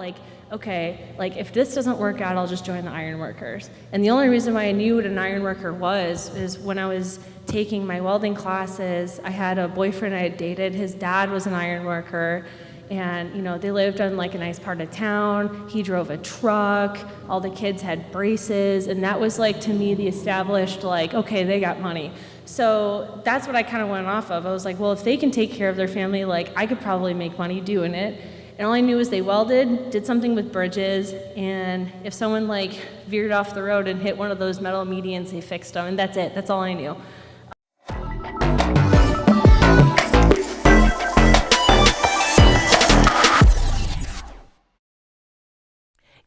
like, okay, like if this doesn't work out, I'll just join the ironworkers. And the only reason why I knew what an ironworker was is when I was taking my welding classes, I had a boyfriend I had dated. His dad was an ironworker. And, you know, they lived in like a nice part of town. He drove a truck. All the kids had braces. And that was like, to me, the established, like, okay, they got money. So that's what I kind of went off of. I was like, well, if they can take care of their family, like, I could probably make money doing it. And all I knew was they welded, did something with bridges, and if someone like veered off the road and hit one of those metal medians, they fixed them, and that's it. That's all I knew.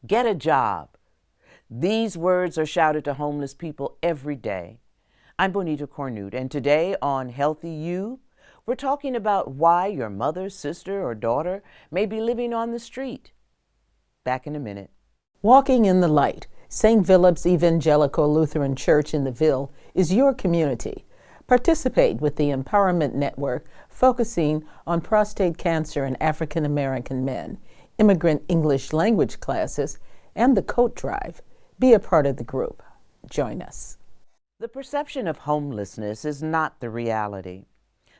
Get a job. These words are shouted to homeless people every day. I'm Bonita Cornute, and today on Healthy You, we're talking about why your mother, sister, or daughter may be living on the street. Back in a minute. Walking in the Light, St. Philip's Evangelical Lutheran Church in the Ville, is your community. Participate with the Empowerment Network, focusing on prostate cancer in African American men, immigrant English language classes, and the coat drive. Be a part of the group. Join us. The perception of homelessness is not the reality.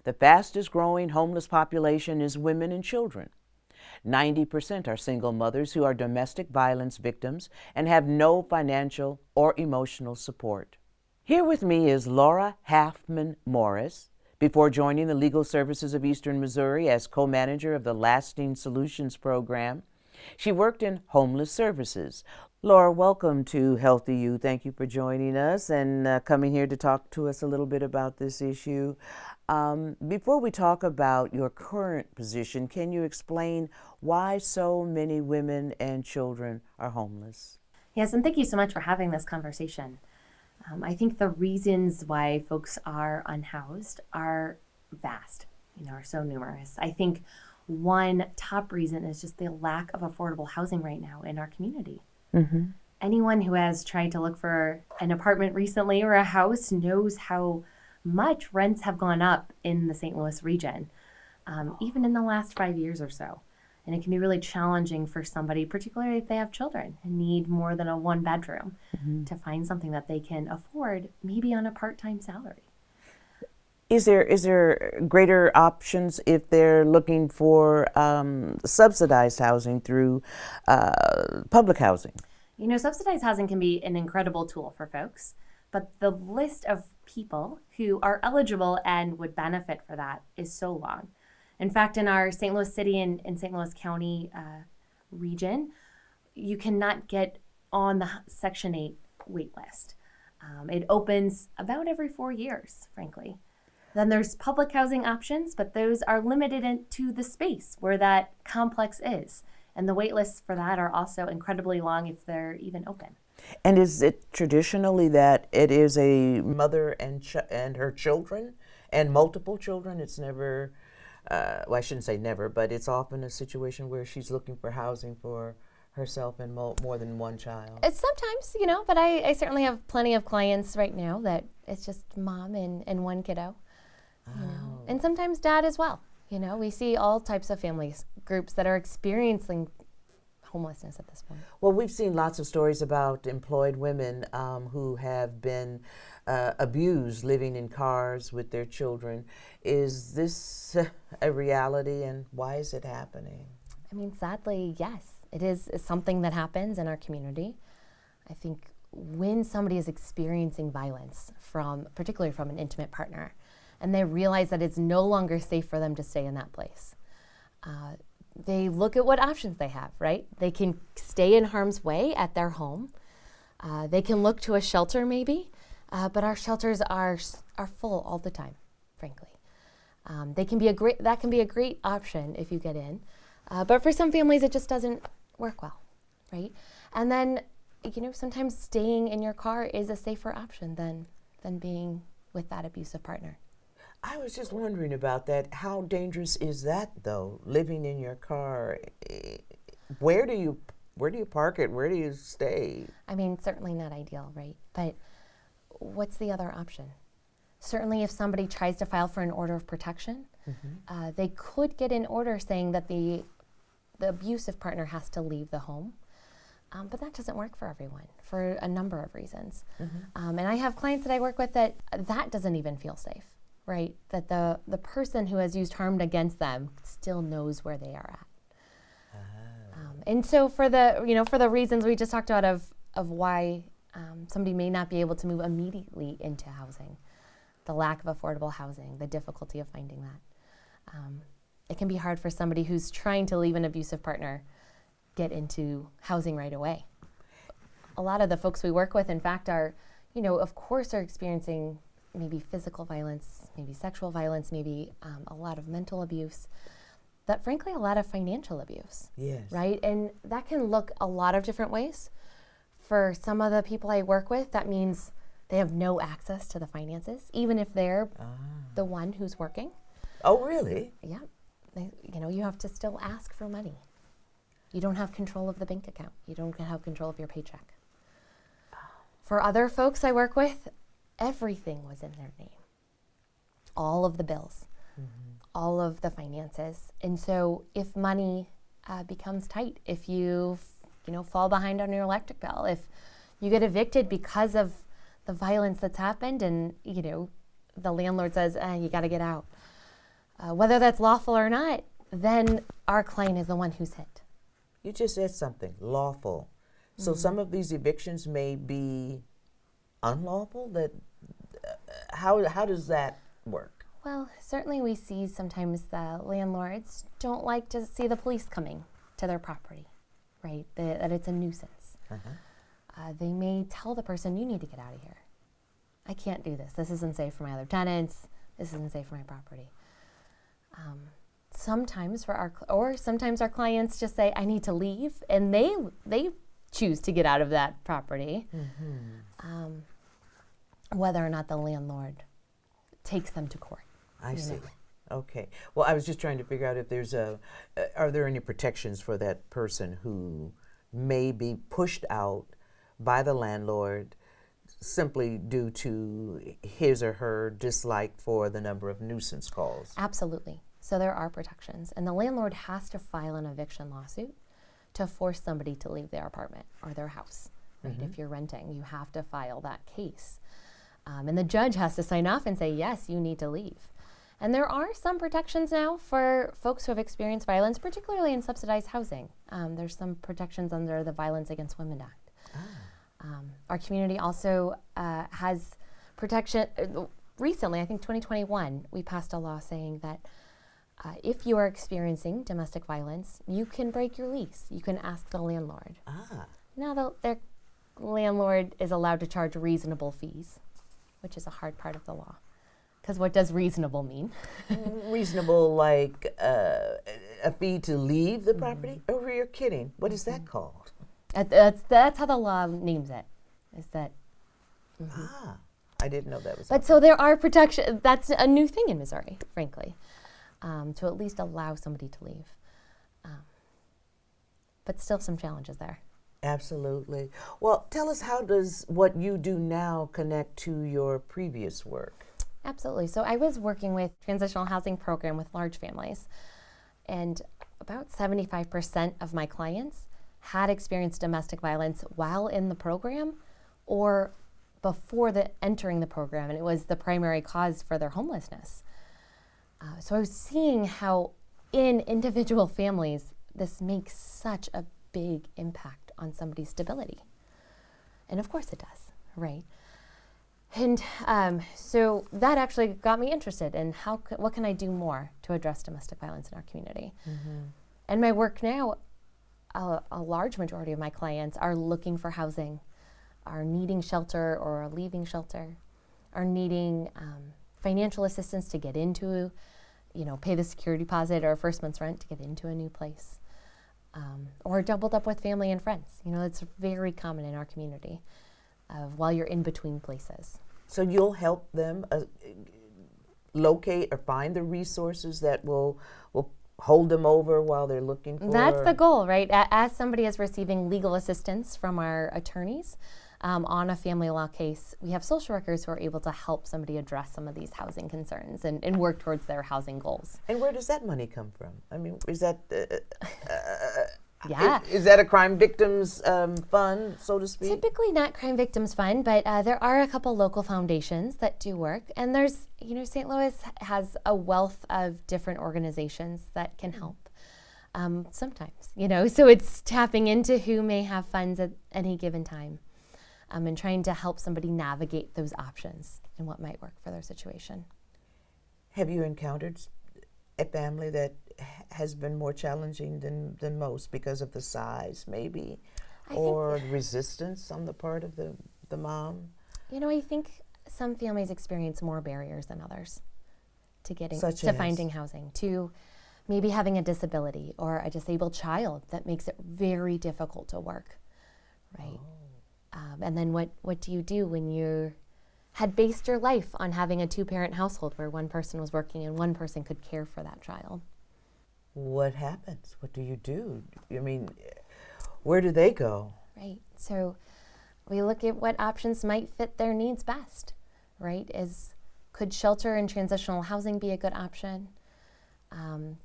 The fastest growing homeless population is women and children. 90% are single mothers who are domestic violence victims and have no financial or emotional support. Here with me is Laura Halfman Morris. Before joining the Legal Services of Eastern Missouri as co-manager of the Lasting Solutions Program, she worked in homeless services. Laura, welcome to Healthy You. Thank you for joining us and coming here to talk to us a little bit about this issue. Before we talk about your current position, can you explain why so many women and children are homeless? Yes, and thank you so much for having this conversation. I think the reasons why folks are unhoused are vast, are so numerous. I think one top reason is just the lack of affordable housing right now in our community. Mm-hmm. Anyone who has tried to look for an apartment recently or a house knows how much rents have gone up in the St. Louis region, even in the last 5 years or so. And it can be really challenging for somebody, particularly if they have children and need more than a one bedroom, to find something that they can afford, maybe on a part-time salary. Is there greater options if they're looking for subsidized housing through public housing? Subsidized housing can be an incredible tool for folks, but the list of people who are eligible and would benefit for that is so long. In fact, in our St. Louis City and St. Louis County region, you cannot get on the Section 8 wait list. It opens about every 4 years, frankly. Then there's public housing options, but those are limited to the space where that complex is. And the wait lists for that are also incredibly long if they're even open. And is it traditionally that it is a mother and her children and multiple children? It's never, I shouldn't say never, but it's often a situation where she's looking for housing for herself and more than one child. It's sometimes, but I certainly have plenty of clients right now that it's just mom and one kiddo. And sometimes dad as well. We see all types of families, groups that are experiencing homelessness at this point. Well, we've seen lots of stories about employed women who have been abused living in cars with their children. Is this a reality, and why is it happening? Sadly, yes. It is something that happens in our community. I think when somebody is experiencing violence, particularly from an intimate partner, and they realize that it's no longer safe for them to stay in that place, they look at what options they have, right? They can stay in harm's way at their home. They can look to a shelter maybe, but our shelters are full all the time, frankly. That can be a great option if you get in, but for some families it just doesn't work well, right? And then, sometimes staying in your car is a safer option than being with that abusive partner. I was just wondering about that. How dangerous is that, though? Living in your car, where do you park it? Where do you stay? Certainly not ideal, right? But what's the other option? Certainly, if somebody tries to file for an order of protection, they could get an order saying that the the abusive partner has to leave the home. But that doesn't work for everyone for a number of reasons. And I have clients that I work with that doesn't even feel safe, right? That the person who has used harm against them still knows where they are at. And so for the reasons we just talked about of why somebody may not be able to move immediately into housing, the lack of affordable housing, the difficulty of finding that. It can be hard for somebody who's trying to leave an abusive partner get into housing right away. A lot of the folks we work with, in fact, are experiencing maybe physical violence, maybe sexual violence, maybe a lot of mental abuse, that frankly a lot of financial abuse. Yes. Right? And that can look a lot of different ways. For some of the people I work with, that means they have no access to the finances, even if they're the one who's working. Oh, really? Yeah. You have to still ask for money. You don't have control of the bank account. You don't have control of your paycheck. For other folks I work with, everything was in their name. All of the bills, all of the finances. And so if money becomes tight, if you fall behind on your electric bill, if you get evicted because of the violence that's happened and, the landlord says, you got to get out, whether that's lawful or not, then our client is the one who's hit. You just said something, lawful. So some of these evictions may be unlawful? How does that work? Well, certainly we see sometimes the landlords don't like to see the police coming to their property, right? That it's a nuisance. They may tell the person, you need to get out of here. I can't do this. This isn't safe for my other tenants. This isn't safe for my property. Sometimes sometimes our clients just say, I need to leave, and they choose to get out of that property, whether or not the landlord takes them to court. I see. Okay. Well, I was just trying to figure out if there's are there any protections for that person who may be pushed out by the landlord simply due to his or her dislike for the number of nuisance calls? Absolutely. So there are protections, and the landlord has to file an eviction lawsuit to force somebody to leave their apartment or their house. Right? If you're renting, you have to file that case. And the judge has to sign off and say, yes, you need to leave. And there are some protections now for folks who have experienced violence, particularly in subsidized housing. There's some protections under the Violence Against Women Act. Our community also has protection. Recently, I think 2021, we passed a law saying that if you are experiencing domestic violence, you can break your lease. You can ask the landlord. Now, the landlord is allowed to charge reasonable fees, which is a hard part of the law. Because what does reasonable mean? Reasonable, like a fee to leave the property? Oh, you're kidding. What is that called? That's how the law names it. Is that? I didn't know that was. But so there are protections. That's a new thing in Missouri, frankly, to at least allow somebody to leave. But still some challenges there. Absolutely. Well, tell us, how does what you do now connect to your previous work? Absolutely. So I was working with transitional housing program with large families, and about 75% of my clients had experienced domestic violence while in the program or before entering the program, and it was the primary cause for their homelessness. So I was seeing how in individual families, this makes such a big impact on somebody's stability. And of course it does, right? And so that actually got me interested in what can I do more to address domestic violence in our community. And my work now, a large majority of my clients are looking for housing, are needing shelter or are leaving shelter, are needing financial assistance to get into, pay the security deposit or first month's rent to get into a new place, or doubled up with family and friends. It's very common in our community while you're in between places. So you'll help them locate or find the resources that will hold them over while they're looking for... That's the goal, right? As somebody is receiving legal assistance from our attorneys, on a family law case, we have social workers who are able to help somebody address some of these housing concerns and work towards their housing goals. And where does that money come from? I mean, is that Yeah. is that a crime victims fund, so to speak? Typically not Crime Victims Fund, but there are a couple local foundations that do work. And there's, St. Louis has a wealth of different organizations that can help. Sometimes, so it's tapping into who may have funds at any given time, and trying to help somebody navigate those options and what might work for their situation. Have you encountered a family that has been more challenging than most because of the size, maybe, or resistance on the part of the mom? I think some families experience more barriers than others to getting Such to as? finding housing, to maybe having a disability or a disabled child that makes it very difficult to work, right? And then what do you do when you had based your life on having a two-parent household where one person was working and one person could care for that child? What happens? What do you do? I mean, where do they go? Right. So we look at what options might fit their needs best, right? Could shelter and transitional housing be a good option?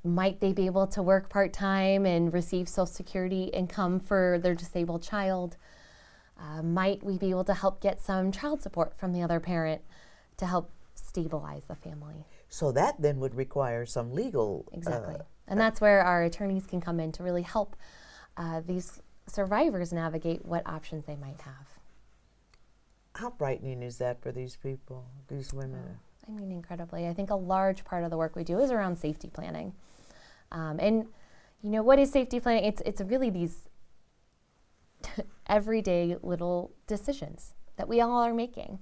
Might they be able to work part-time and receive Social Security income for their disabled child? Might we be able to help get some child support from the other parent to help stabilize the family? So that then would require some legal... Exactly. And that's where our attorneys can come in to really help these survivors navigate what options they might have. How frightening is that for these people, these women? Incredibly. I think a large part of the work we do is around safety planning. And, what is safety planning? It's really these everyday little decisions that we all are making,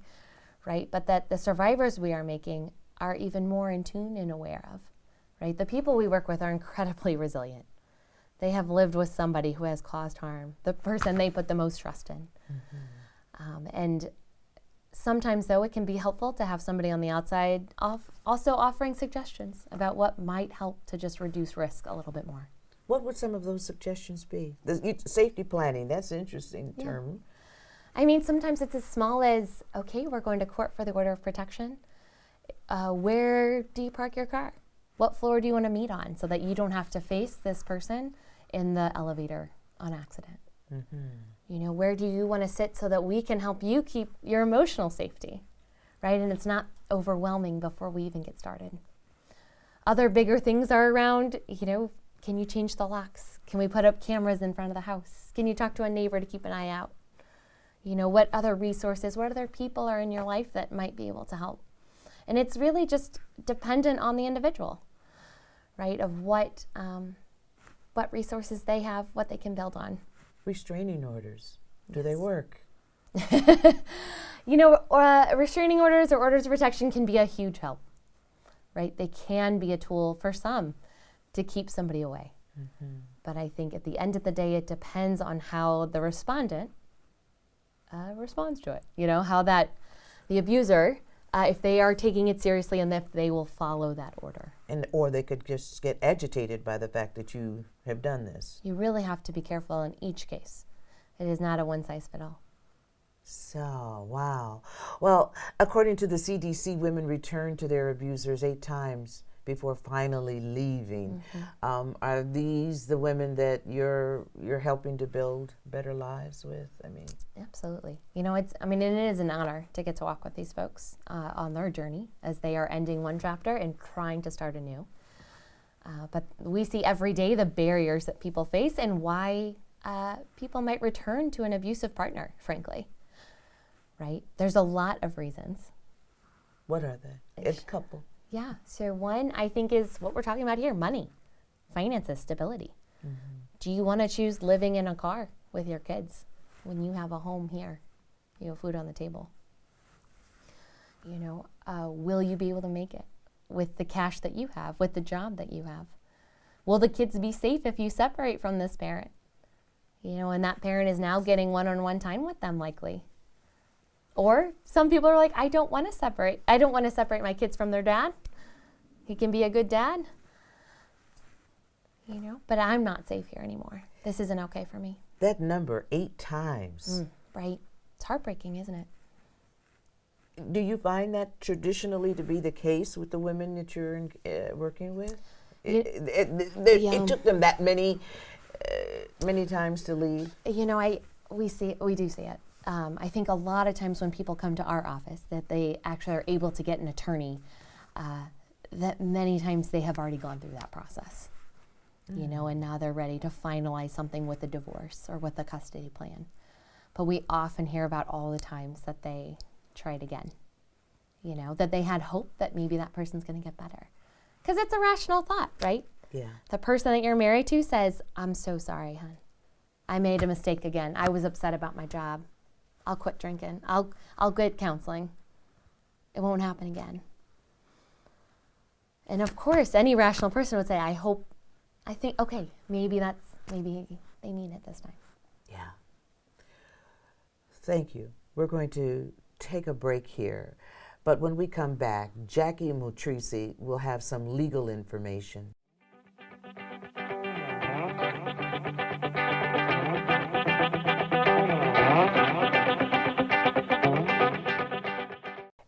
right? But that the survivors we are making are even more in tune and aware of, right? The people we work with are incredibly resilient. They have lived with somebody who has caused harm, the person they put the most trust in. And sometimes, though, it can be helpful to have somebody on the outside also offering suggestions about what might help to just reduce risk a little bit more. What would some of those suggestions be? Safety planning, that's an interesting term. Sometimes it's as small as, okay, we're going to court for the order of protection. Where do you park your car? What floor do you want to meet on so that you don't have to face this person in the elevator on accident? Where do you want to sit so that we can help you keep your emotional safety, right? And it's not overwhelming before we even get started. Other bigger things are around, can you change the locks? Can we put up cameras in front of the house? Can you talk to a neighbor to keep an eye out? What other resources, what other people are in your life that might be able to help? And it's really just dependent on the individual, right? Of what resources they have, what they can build on. Restraining orders, do they work? Restraining orders or orders of protection can be a huge help, right? They can be a tool for some to keep somebody away. But I think at the end of the day, it depends on how the respondent responds to it. How the abuser, if they are taking it seriously and if they will follow that order. Or they could just get agitated by the fact that you have done this. You really have to be careful in each case. It is not a one-size-fits-all. So, wow. Well, according to the CDC, women return to their abusers 8 times before finally leaving. Are these the women that you're helping to build better lives with? Absolutely. It is an honor to get to walk with these folks on their journey as they are ending one chapter and trying to start a new. But we see every day the barriers that people face and why people might return to an abusive partner, frankly. Right? There's a lot of reasons. What are they? A couple. Yeah. So one, I think, is what we're talking about here: money, finances, stability. Do you want to choose living in a car with your kids when you have a home here? Food on the table. Will you be able to make it with the cash that you have, with the job that you have? Will the kids be safe if you separate from this parent? And that parent is now getting one-on-one time with them, likely. Or some people are like, I don't want to separate. I don't want to separate my kids from their dad. He can be a good dad. But I'm not safe here anymore. This isn't okay for me. That number, 8 times. Right. It's heartbreaking, isn't it? Do you find that traditionally to be the case with the women that you're working with? It took them that many times to leave? We do see it. I think a lot of times when people come to our office that they actually are able to get an attorney, that many times they have already gone through that process. And now they're ready to finalize something with a divorce or with a custody plan. But we often hear about all the times that they tried again, that they had hope that maybe that person's going to get better. Because it's a rational thought, right? Yeah. The person that you're married to says, I'm so sorry, hon. I made a mistake again. I was upset about my job. I'll quit drinking. I'll get counseling. It won't happen again. And of course, any rational person would say, I think, okay, maybe they mean it this time. Yeah. Thank you. We're going to take a break here. But when we come back, Jackie Motrisi will have some legal information.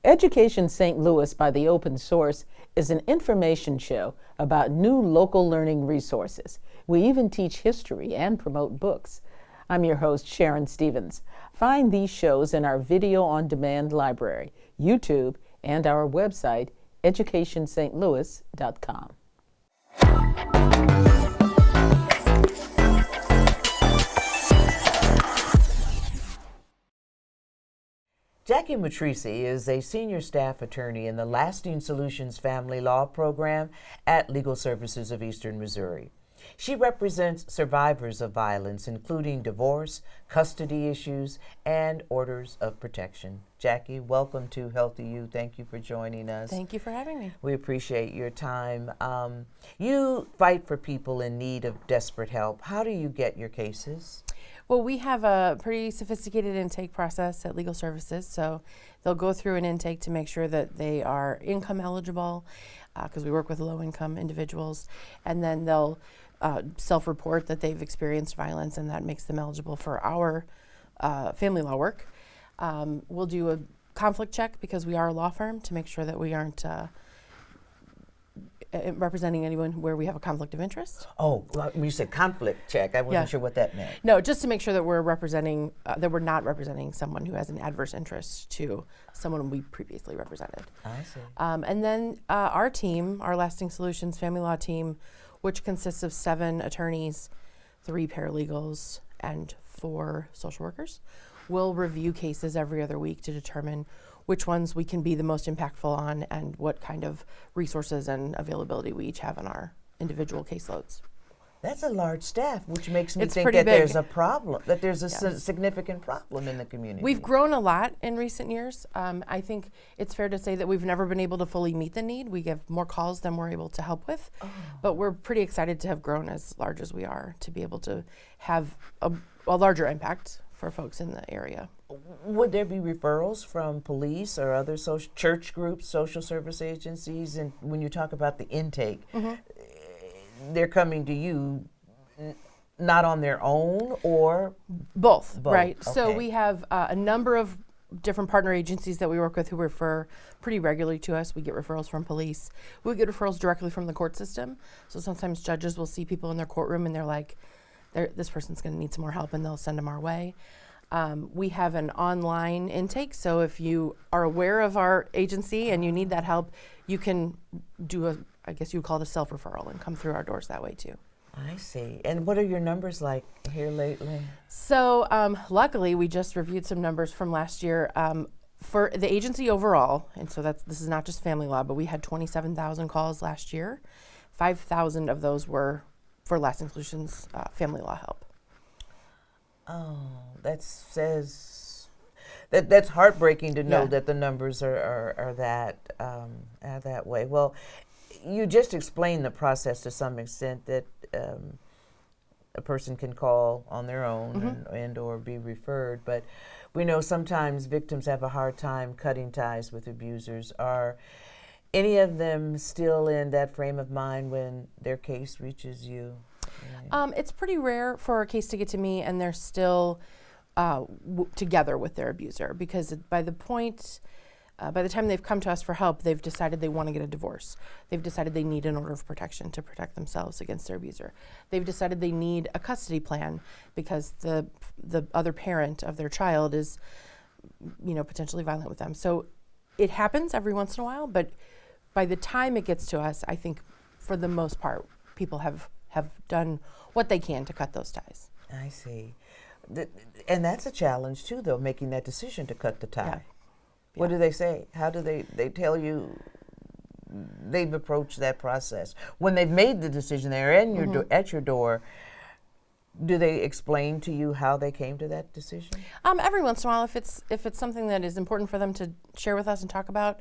Education St. Louis by the Open Source is an information show about new local learning resources. We even teach history and promote books. I'm your host, Sharon Stevens. Find these shows in our video-on-demand library, YouTube, and our website, educationstlouis.com. Jackie Motrisi is a senior staff attorney in the Lasting Solutions Family Law Program at Legal Services of Eastern Missouri. She represents survivors of violence, including divorce, custody issues, and orders of protection. Jackie, welcome to Healthy You. Thank you for joining us. Thank you for having me. We appreciate your time. You fight for people in need of desperate help. How do you get your cases? Well, we have a pretty sophisticated intake process at Legal Services, so they'll go through an intake to make sure that they are income eligible, because we work with low-income individuals, and then they'll self-report that they've experienced violence, and that makes them eligible for our family law work. We'll do a conflict check because we are a law firm to make sure that we aren't representing anyone where we have a conflict of interest. Oh, well, you said conflict check. I wasn't sure what that meant. No, just to make sure that we're representing, that we're not representing someone who has an adverse interest to someone we previously represented. I see. And then our team, our Lasting Solutions Family Law team, which consists of 7 attorneys, 3 paralegals, and 4 social workers, will review cases every other week to determine which ones we can be the most impactful on and what kind of resources and availability we each have on our individual caseloads. That's a large staff, which makes me It's think pretty that big. there's a problem, that there's a Yes. significant problem in the community. We've grown a lot in recent years. I think it's fair to say that we've never been able to fully meet the need. We get more calls than we're able to help with, but we're pretty excited to have grown as large as we are to be able to have a larger impact for folks in the area. Would there be referrals from police or other church groups, social service agencies? And when you talk about the intake, they're coming to you not on their own or? Both. Right. Okay. So we have a number of different partner agencies that we work with who refer pretty regularly to us. We get referrals from police. We get referrals directly from the court system. So sometimes judges will see people in their courtroom and they're like, this person's going to need some more help, and they'll send them our way. We have an online intake, so if you are aware of our agency and you need that help, you can do I guess you would call it a self-referral and come through our doors that way too. I see. And what are your numbers like here lately? So luckily, we just reviewed some numbers from last year. For the agency overall, and so this is not just family law, but we had 27,000 calls last year. 5,000 of those were for Lasting Solutions family law help. Oh, that's heartbreaking to know Yeah. that the numbers are that way. Well, you just explained the process to some extent, that a person can call on their own and or be referred, but we know sometimes victims have a hard time cutting ties with abusers. Are any of them still in that frame of mind when their case reaches you? It's pretty rare for a case to get to me and they're still together with their abuser, because by the time they've come to us for help, they've decided they want to get a divorce. They've decided they need an order of protection to protect themselves against their abuser. They've decided they need a custody plan because the other parent of their child is, potentially violent with them. So it happens every once in a while, but by the time it gets to us, I think for the most part, people have done what they can to cut those ties. I see. And that's a challenge too, though, making that decision to cut the tie. Yeah. What do they say? How do they tell you they've approached that process? When they've made the decision, they're in your at your door, do they explain to you how they came to that decision? Every once in a while, if it's something that is important for them to share with us and talk about,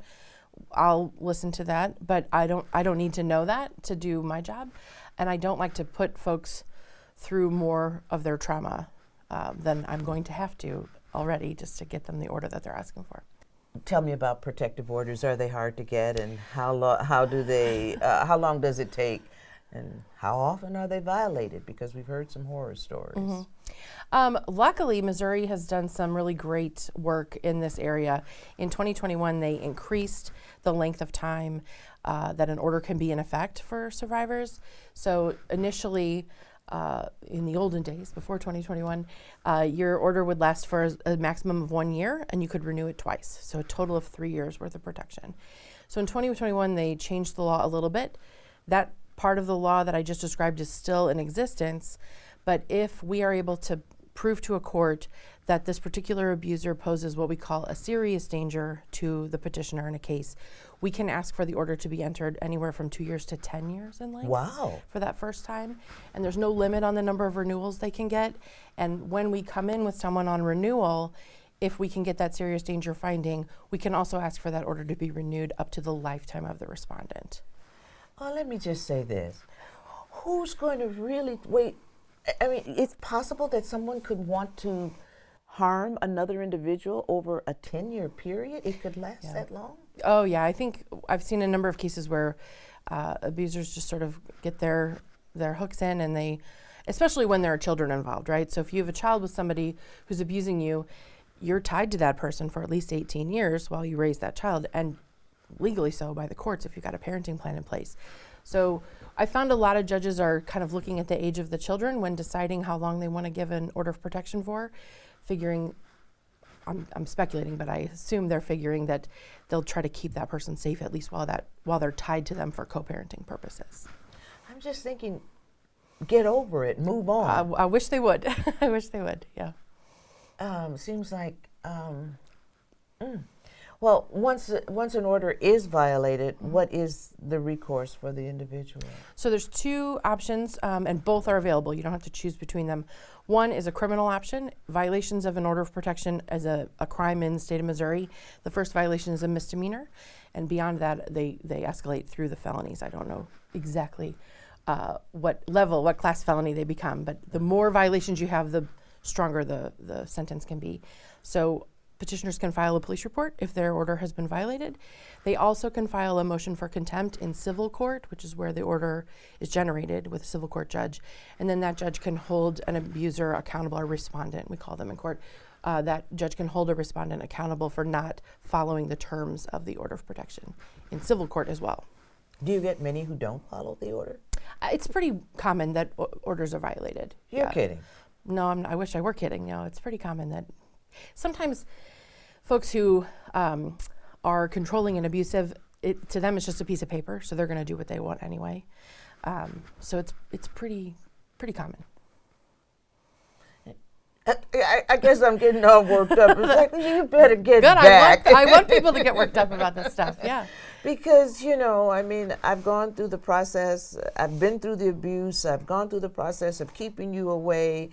I'll listen to that. But I don't need to know that to do my job, and I don't like to put folks through more of their trauma than I'm going to have to already, just to get them the order that they're asking for. Tell me about protective orders. Are they hard to get, and how long does it take, and how often are they violated? Because we've heard some horror stories. Luckily, Missouri has done some really great work in this area. In 2021, they increased the length of time that an order can be in effect for survivors. So initially, in the olden days, before 2021, your order would last for a maximum of 1 year, and you could renew it twice. So a total of 3 years worth of protection. So in 2021, they changed the law a little bit. That part of the law that I just described is still in existence, but if we are able to prove to a court that this particular abuser poses what we call a serious danger to the petitioner in a case, we can ask for the order to be entered anywhere from 2 years to 10 years in length. Wow. For that first time. And there's no limit on the number of renewals they can get. And when we come in with someone on renewal, if we can get that serious danger finding, we can also ask for that order to be renewed up to the lifetime of the respondent. Well, let me just say this. Who's going to really wait? I mean, it's possible that someone could want to harm another individual over a 10-year period? It could last that long? Oh, yeah. I think I've seen a number of cases where abusers just sort of get their hooks in, and they, especially when there are children involved, right? So if you have a child with somebody who's abusing you, you're tied to that person for at least 18 years while you raise that child, and legally so by the courts if you've got a parenting plan in place. So I found a lot of judges are kind of looking at the age of the children when deciding how long they want to give an order of protection for, figuring, I'm speculating, but I assume they're figuring that they'll try to keep that person safe at least while they're tied to them for co-parenting purposes. I'm just thinking, get over it, move on. I wish they would. I wish they would, yeah. Seems like, well, once an order is violated, what is the recourse for the individual? So there's two options, and both are available. You don't have to choose between them. One is a criminal option. Violations of an order of protection as a crime in the state of Missouri. The first violation is a misdemeanor, and beyond that, they escalate through the felonies. I don't know exactly what class felony they become, but the more violations you have, the stronger the sentence can be. So petitioners can file a police report if their order has been violated. They also can file a motion for contempt in civil court, which is where the order is generated with a civil court judge. And then that judge can hold an abuser accountable, or respondent, we call them in court. That judge can hold a respondent accountable for not following the terms of the order of protection in civil court as well. Do you get many who don't follow the order? It's pretty common that orders are violated. You're kidding. No, I wish I were kidding. No, it's pretty common that sometimes folks who are controlling and abusive, to them it's just a piece of paper, so they're going to do what they want anyway. So it's pretty common. I guess I'm getting all worked up. It's like, you better get back. I want people to get worked up about this stuff, yeah. Because, I mean, I've gone through the process. I've been through the abuse. I've gone through the process of keeping you away.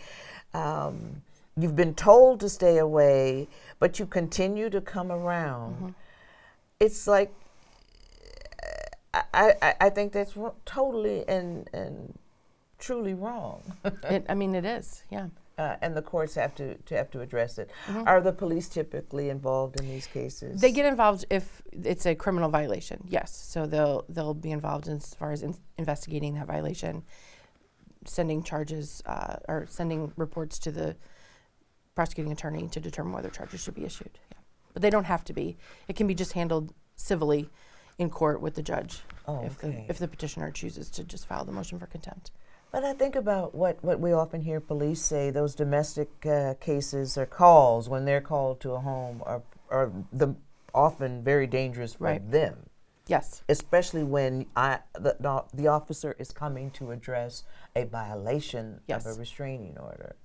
You've been told to stay away, but you continue to come around. Mm-hmm. It's like, I think that's totally and truly wrong. It is, yeah. And the courts have to address it. Mm-hmm. Are the police typically involved in these cases? They get involved if it's a criminal violation, yes. So they'll be involved as far as investigating that violation, sending charges or sending reports to the prosecuting attorney to determine whether charges should be issued. Yeah. But they don't have to be. It can be just handled civilly in court with the judge if the petitioner chooses to just file the motion for contempt. But I think about what we often hear police say, those domestic cases or calls when they're called to a home are often very dangerous for them. Yes. Especially when the officer is coming to address a violation of a restraining order.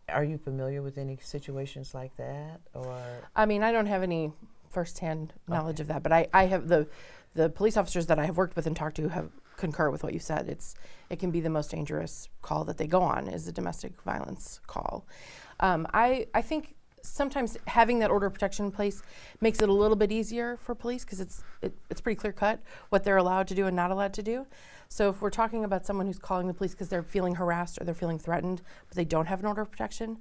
Are you familiar with any situations like that? Or I mean, I don't have any firsthand knowledge of that, but I have the police officers that I have worked with and talked to have concur with what you said. It can be the most dangerous call that they go on is a domestic violence call. I think sometimes having that order of protection in place makes it a little bit easier for police because it's pretty clear cut what they're allowed to do and not allowed to do. So if we're talking about someone who's calling the police because they're feeling harassed or they're feeling threatened, but they don't have an order of protection,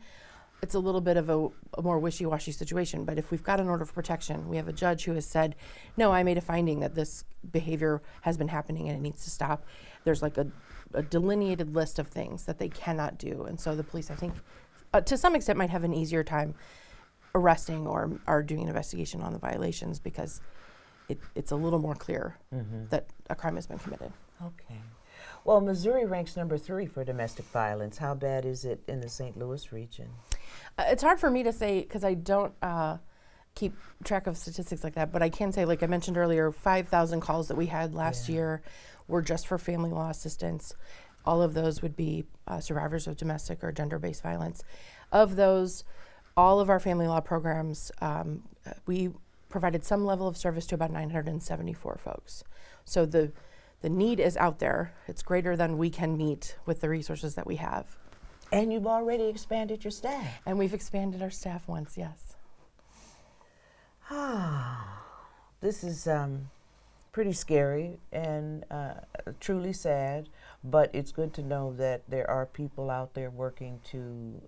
it's a little bit of a more wishy-washy situation. But if we've got an order of protection, we have a judge who has said, no, I made a finding that this behavior has been happening and it needs to stop. There's like a delineated list of things that they cannot do. And so the police, I think, to some extent might have an easier time arresting or doing an investigation on the violations because it's a little more clear that a crime has been committed. Okay. Well, Missouri ranks number 3 for domestic violence. How bad is it in the St. Louis region? It's hard for me to say because I don't keep track of statistics like that, but I can say, like I mentioned earlier, 5,000 calls that we had last year were just for family law assistance. All of those would be survivors of domestic or gender-based violence. Of those, all of our family law programs, we provided some level of service to about 974 folks. So the need is out there. It's greater than we can meet with the resources that we have. And you've already expanded your staff. And we've expanded our staff once, yes. This is pretty scary and truly sad, but it's good to know that there are people out there working to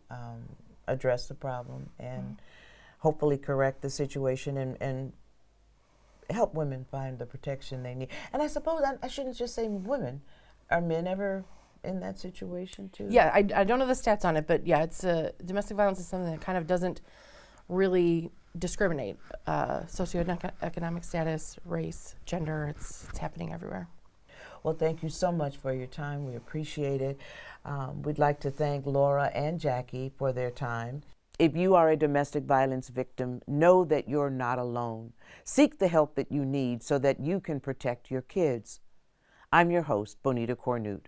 address the problem and hopefully correct the situation and help women find the protection they need. And I suppose I shouldn't just say women. Are men ever in that situation too? Yeah, I don't know the stats on it, but yeah, it's domestic violence is something that kind of doesn't really discriminate. Socioeconomic status, race, gender, it's happening everywhere. Well, thank you so much for your time. We appreciate it. We'd like to thank Laura and Jackie for their time. If you are a domestic violence victim, know that you're not alone. Seek the help that you need so that you can protect your kids. I'm your host, Bonita Cornute.